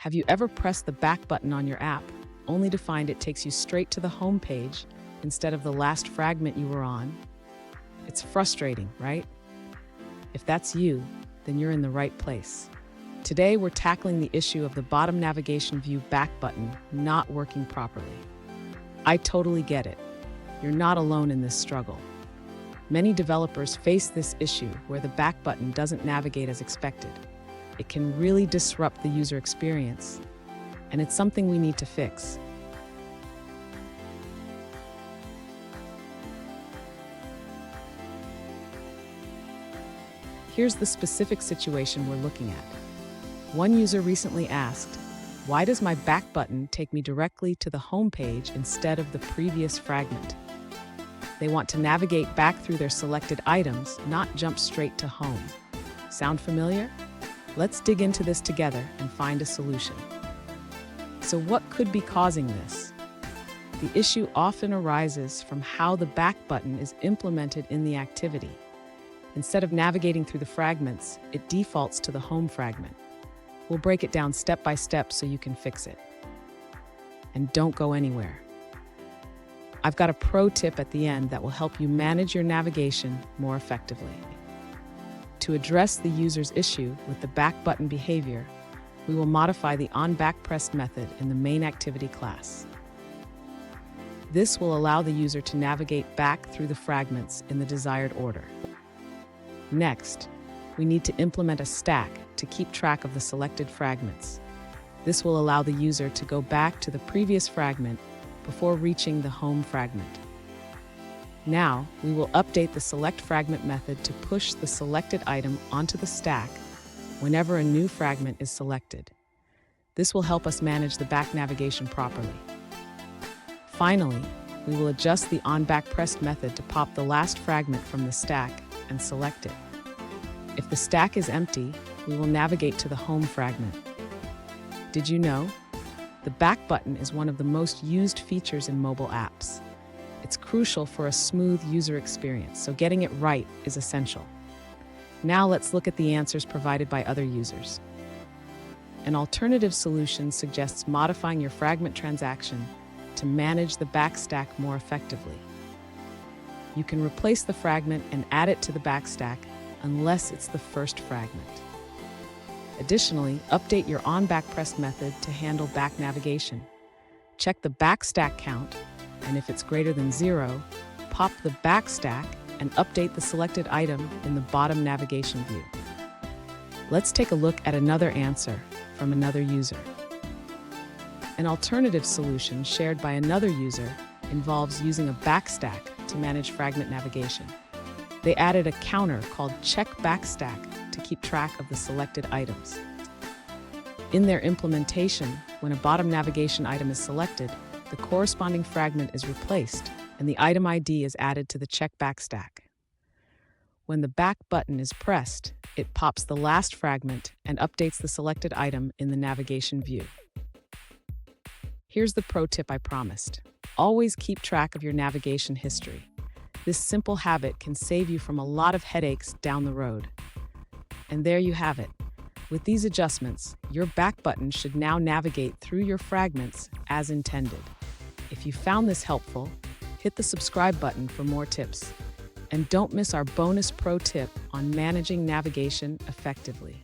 Have you ever pressed the back button on your app, only to find it takes you straight to the home page instead of the last fragment you were on? It's frustrating, right? If that's you, then you're in the right place. Today, we're tackling the issue of the bottom navigation view back button not working properly. I totally get it. You're not alone in this struggle. Many developers face this issue where the back button doesn't navigate as expected. It can really disrupt the user experience, and it's something we need to fix. Here's the specific situation we're looking at. One user recently asked, "Why does my back button take me directly to the home page instead of the previous fragment?" They want to navigate back through their selected items, not jump straight to home. Sound familiar? Let's dig into this together and find a solution. So what could be causing this? The issue often arises from how the back button is implemented in the activity. Instead of navigating through the fragments, it defaults to the home fragment. We'll break it down step by step so you can fix it. And don't go anywhere. I've got a pro tip at the end that will help you manage your navigation more effectively. To address the user's issue with the back button behavior, we will modify the onBackPressed method in the main activity class. This will allow the user to navigate back through the fragments in the desired order. Next, we need to implement a stack to keep track of the selected fragments. This will allow the user to go back to the previous fragment before reaching the home fragment. Now, we will update the select fragment method to push the selected item onto the stack whenever a new fragment is selected. This will help us manage the back navigation properly. Finally, we will adjust the onBackPressed method to pop the last fragment from the stack and select it. If the stack is empty, we will navigate to the home fragment. Did you know? The back button is one of the most used features in mobile apps. It's crucial for a smooth user experience, so getting it right is essential. Now let's look at the answers provided by other users. An alternative solution suggests modifying your fragment transaction to manage the back stack more effectively. You can replace the fragment and add it to the back stack unless it's the first fragment. Additionally, update your onBackPressed method to handle back navigation. Check the back stack count, and if it's greater than 0, pop the back stack and update the selected item in the bottom navigation view. Let's take a look at another answer from another user. An alternative solution shared by another user involves using a back stack to manage fragment navigation. They added a counter called check backstack to keep track of the selected items. In their implementation, when a bottom navigation item is selected, the corresponding fragment is replaced and the item ID is added to the check backstack. When the back button is pressed, it pops the last fragment and updates the selected item in the navigation view. Here's the pro tip I promised. Always keep track of your navigation history. This simple habit can save you from a lot of headaches down the road. And there you have it. With these adjustments, your back button should now navigate through your fragments as intended. If you found this helpful, hit the subscribe button for more tips. And don't miss our bonus pro tip on managing navigation effectively.